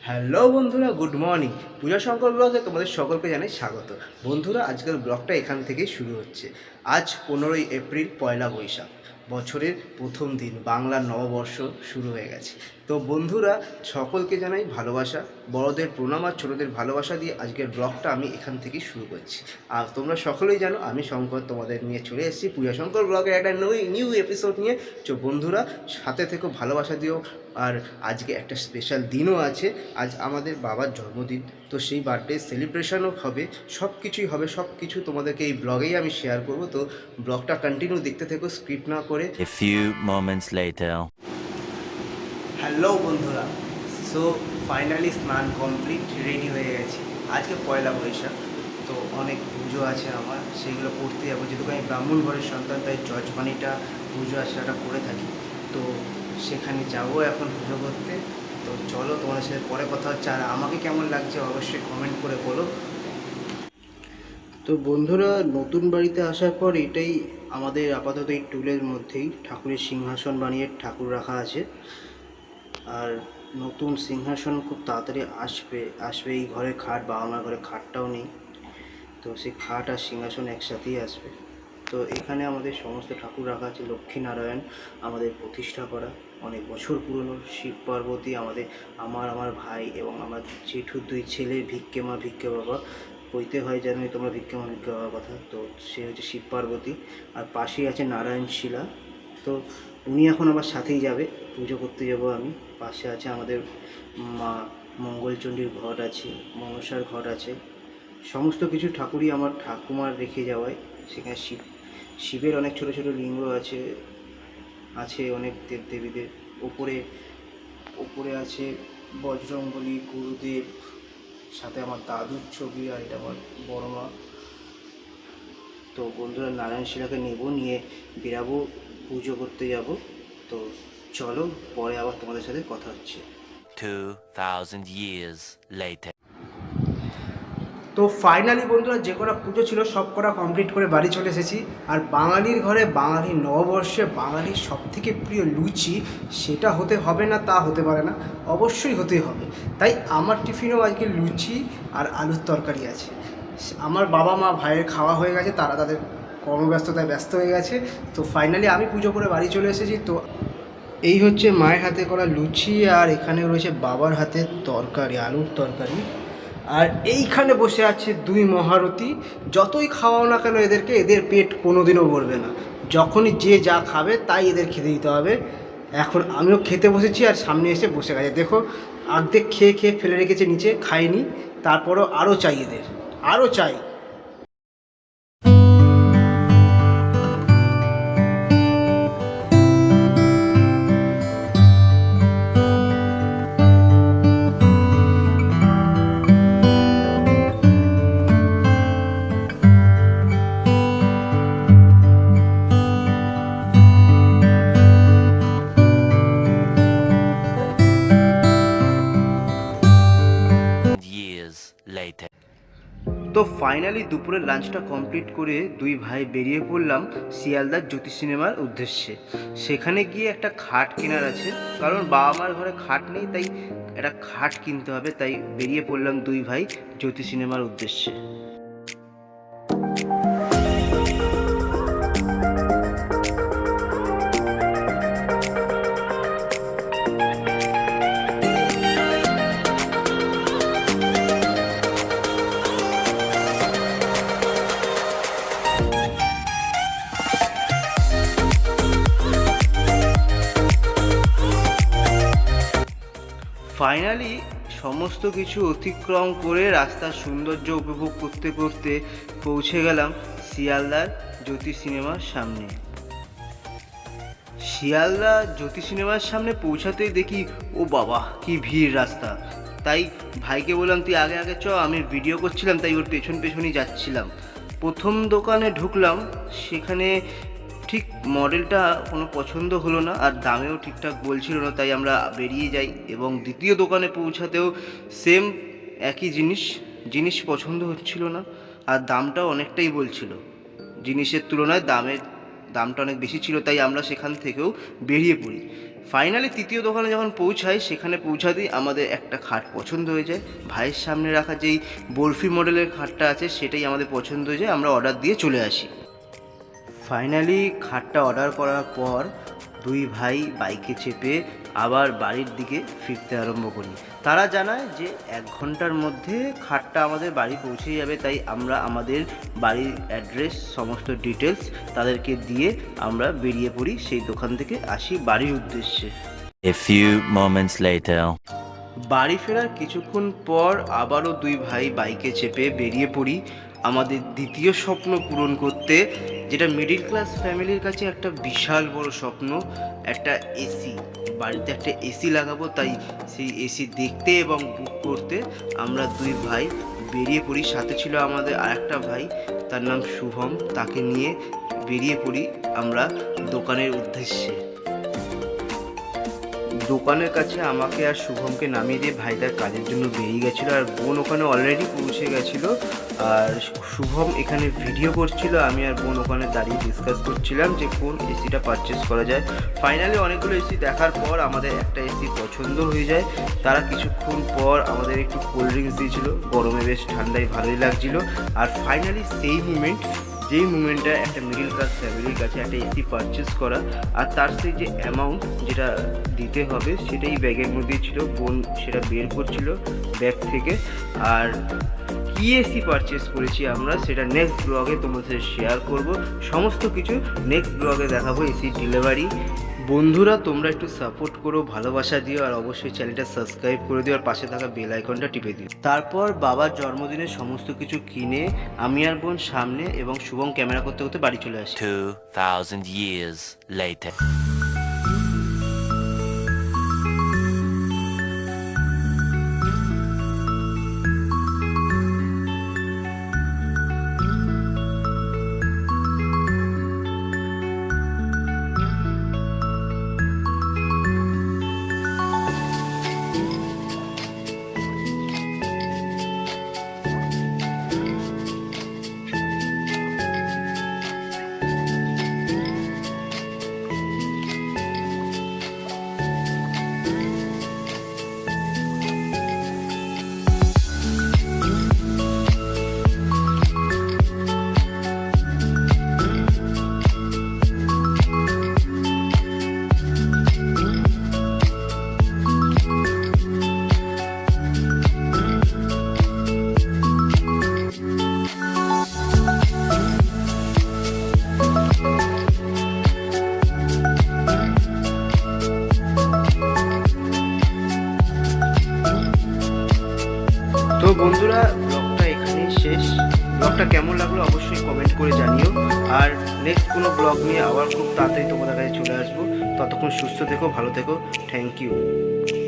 Hello বন্ধুরা, good morning. পূজা শঙ্কর ব্লগে তোমাদের সকলকে জানাই স্বাগত। বন্ধুরা, আজকের ব্লগটা এখান থেকেই শুরু হচ্ছে। আজ 15ই এপ্রিল, পয়লা বৈশাখ, বছরের প্রথম দিন, বাংলার নববর্ষ শুরু হয়ে গেছে। তো বন্ধুরা, সকলকে জানাই ভালোবাসা, বড়দের প্রণাম আর ছোটোদের ভালোবাসা দিয়ে আজকের ব্লগটা আমি এখান থেকেই শুরু করছি। আর তোমরা সকলেই জানো আমি শঙ্কর তোমাদের নিয়ে চলে এসেছি পূজা শঙ্কর ব্লগের একটা নিউ এপিসোড নিয়ে। তো বন্ধুরা, সাথে থেকেও ভালোবাসা দিও। আর আজকে একটা স্পেশাল দিনও আছে, আজ আমাদের বাবার জন্মদিন। তো সেই বার্থডে সেলিব্রেশনও হবে, সব কিছুই হবে, সব কিছু তোমাদেরকে এই ব্লগেই আমি শেয়ার করব। তো ব্লগটা কন্টিনিউ দেখতে থেকো, স্ক্রিপ্ট না করে। A few moments later. Hello বন্ধুরা, সো ফাইনালি স্নান কমপ্লিট, রেডি হয়ে গেছি। আজকে পয়লা বৈশাখ, তো অনেক পুজো আছে আমার, সেগুলো করতে যাবো। যেহেতু আমি ব্রাহ্মণ ঘরের সন্তান, তাই যজমানিটা পুজো আছে, সেটা করে থাকি। তো সেখানে যাবো এখন পুজো করতে। তো চলো, তোমাদের সাথে পরে কথা হচ্ছে। আর আমাকে কেমন লাগছে অবশ্যই কমেন্ট করে বলো। তো বন্ধুরা, নতুন বাড়িতে আসার পর এটাই আমাদের আপাতত এই টুলের মধ্যেই ঠাকুরের সিংহাসন বানিয়ে ঠাকুর রাখা আছে। আর নতুন সিংহাসন খুব তাড়াতাড়ি আসবে এই ঘরে খাট, বাবা মার ঘরে খাটটাও নেই, তো সেই খাট আর সিংহাসন একসাথেই আসবে। তো এখানে আমাদের সমস্ত ঠাকুর রাখা আছে। লক্ষ্মীনারায়ণ আমাদের প্রতিষ্ঠা করা, অনেক বছর পুরনো। শিব পার্বতী আমার ভাই এবং আমার জেঠুর দুই ছেলে, ভিক্ষে মা ভিক্ষে বাবা। কইতে হয় জানোই তোমরা ভিক্ষে মা ভিক্ষে বাবার কথা। তো সে হচ্ছে শিব পার্বতী। আর পাশেই আছে নারায়ণ শিলা। তো উনি এখন আমার সাথেই যাবে, পুজো করতে যাব আমি। পাশে আছে আমাদের মা মঙ্গলচণ্ডীর ঘট আছে, মনসার ঘট আছে। সমস্ত কিছু ঠাকুরই আমার ঠাকুমার রেখে যাওয়ায়। সেখানে শিবের অনেক ছোট ছোট লিঙ্গ আছে অনেক দেবদেবীদের। ওপরে আছে বজরংবলী, গুরুদেব, সাথে আমার দাদুর ছবি, আর এটা আমার বড় মা। তো বন্ধুরা, নারায়ণ শিলাকে নিয়ে বেরাবো, পুজো করতে যাব। তো চলো, পরে আবার তোমাদের সাথে কথা হচ্ছে। 2000 years later. তো ফাইনালি বন্ধুরা, যে কটা পুজো ছিল সব কটা কমপ্লিট করে বাড়ি চলে এসেছি। আর বাঙালির ঘরে, বাঙালির নববর্ষে বাঙালির সবথেকে প্রিয় লুচি, সেটা হতে হবে না তা হতে পারে না, অবশ্যই হতেই হবে। তাই আমার টিফিনেও আজকে লুচি আর আলুর তরকারি আছে। আমার বাবা মা ভাইয়ের খাওয়া হয়ে গেছে, তারা তাদের কর্মব্যস্ততায় ব্যস্ত হয়ে গেছে। তো ফাইনালি আমি পুজো করে বাড়ি চলে এসেছি। তো এই হচ্ছে মায়ের হাতে করা লুচি, আর এখানে রয়েছে বাবার হাতের তরকারি, আলুর তরকারি। আর এইখানে বসে আছে দুই মহারথী। যতই খাওয়াও না কেন এদেরকে, এদের পেট কোনোদিনও ভরবে না। যখনই যে যা খাবে তাই এদের খেতে দিতে হবে। এখন আমিও খেতে বসেছি, আর সামনে এসে বসে গেছে। দেখো, অর্ধেক খেয়ে ফেলে রেখেছে নিচে, খায়নি। তারপরও আরও চাই এদের, আরও চাই। Years later. তো ফাইনালি দুপুরের লাঞ্চটা কমপ্লিট করে দুই ভাই বেরিয়ে পড়লাম শিয়ালদার জ্যোতি সিনেমার উদ্দেশ্যে। সেখানে গিয়ে একটা খাট কেনার আছে, কারণ বাবা মার ঘরে খাট নেই, তাই একটা খাট কিনতে হবে। তাই বেরিয়ে পড়লাম দুই ভাই জ্যোতি সিনেমার উদ্দেশ্যে। ফাইনালি সমস্ত কিছু অতিক্রম করে রাস্তার সৌন্দর্য উপভোগ করতে করতে পৌঁছে গেলাম শিয়ালদার জ্যোতি সিনেমার সামনে। শিয়ালদা জ্যোতি সিনেমার সামনে পৌঁছাতেই দেখি, ও বাবা কি ভিড় রাস্তা। তাই ভাইকে বললাম, তুই আগে আগে চ, আমি ভিডিও করছিলাম, তাই ওর পেছনই যাচ্ছিলাম। প্রথম দোকানে ঢুকলাম, সেখানে ঠিক মডেলটা কোনো পছন্দ হলো না, আর দামেও ঠিকঠাক বলছিল না, তাই আমরা বেরিয়ে যাই। এবং দ্বিতীয় দোকানে পৌঁছাতেও সেম একই জিনিস পছন্দ হচ্ছিল না, আর দামটাও অনেকটাই বলছিল। জিনিসের তুলনায় দামটা অনেক বেশি ছিল, তাই আমরা সেখান থেকেও বেরিয়ে পড়ি। ফাইনালি তৃতীয় দোকানে যখন পৌঁছাই, সেখানে পৌঁছাতেই আমাদের একটা খাট পছন্দ হয়ে যায়। ভাইয়ের সামনে রাখা যেই বরফি মডেলের খাটটা আছে সেটাই আমাদের পছন্দ হয়ে যায়, আমরা অর্ডার দিয়ে চলে আসি। ফাইনালি খাটটা অর্ডার করার পর দুই ভাই বাইকে চেপে আবার বাড়ির দিকে ফিরতে আরম্ভ করি। তারা জানায় যে 1 ঘন্টার মধ্যে খাটটা আমাদের বাড়ি পৌঁছে যাবে, তাই আমরা আমাদের বাড়ির অ্যাড্রেস সমস্ত ডিটেলস তাদেরকে দিয়ে আমরা বেরিয়ে পড়ি, সেই দোকান থেকে আসি বাড়ির উদ্দেশ্যে। A few moments later. বাড়ি ফেরার কিছুক্ষণ পর আবারও দুই ভাই বাইকে চেপে বেরিয়ে পড়ি আমাদের দ্বিতীয় স্বপ্ন পূরণ করতে, যেটা মিডিল ক্লাস ফ্যামিলির কাছে একটা বিশাল বড় স্বপ্ন, একটা এসি। বাড়িতে একটা এসি লাগাবো, তাই সেই এসি দেখতে এবং বুক করতে আমরা দুই ভাই বেরিয়ে পড়ি। সাথে ছিল আমাদের আরেকটা ভাই, তার নাম শুভম, তাকে নিয়ে বেরিয়ে পড়ি আমরা দোকানের উদ্দেশ্যে। দোকানের কাছে আমাকে আর শুভমকে নামিয়ে দিয়ে ভাই তার কাজের জন্য বেরিয়ে গেছিলো, আর বোন ওখানে অলরেডি পৌঁছে গেছিলো। আর শুভম এখানে ভিডিও করছিল, আমি আর বোন ওখানে দাঁড়িয়ে ডিসকাস করছিলাম যে কোন এসিটা পারচেস করা যায়। ফাইনালি অনেকগুলো এসি দেখার পর আমাদের একটা এসি পছন্দ হয়ে যায়। তারা কিছুক্ষণ পর আমাদের একটু কোল্ড ড্রিঙ্কস দিয়েছিল, গরমে বেশ ঠান্ডায় ভালোই লাগছিলো। আর ফাইনালি সেই যেই মুমেন্টটা একটা মিডিল ক্লাস ফ্যামিলির কাছে একটা এসি পারচেস করা, আর তার সেই যে অ্যামাউন্ট যেটা দিতে হবে সেটাই ব্যাগের মধ্যেই ছিল। বোন সেটা বের করছিল ব্যাগ থেকে। আর কি এসি পারচেস করেছি আমরা সেটা নেক্সট ব্লগে তোমাদের সাথে শেয়ার করব। সমস্ত কিছু নেক্সট ব্লগে দেখাবো, এসি ডেলিভারি। বন্ধুরা তোমরা একটু সাপোর্ট করো, ভালোবাসা দিও, আর অবশ্যই চ্যানেলটা সাবস্ক্রাইব করে দিও, আর পাশে থাকা বেল আইকনটা টিপে দিও। তারপর বাবার জন্মদিনে সমস্ত কিছু কিনে আমি আর বোন সামনে এবং শুভম ক্যামেরা করতে করতে বাড়ি চলে আসি। 2000 years later. তো বন্ধুরা ব্লগটা এখানেই শেষ। ব্লগটা কেমন লাগলো অবশ্যই কমেন্ট করে জানিও, আর নেক্সট কোনো ব্লগ নিয়ে আবার খুব তাড়াতাড়ি তোমাদের কাছে চলে আসবো। ততক্ষণ সুস্থ থেকো, ভালো থেকো, থ্যাংক ইউ।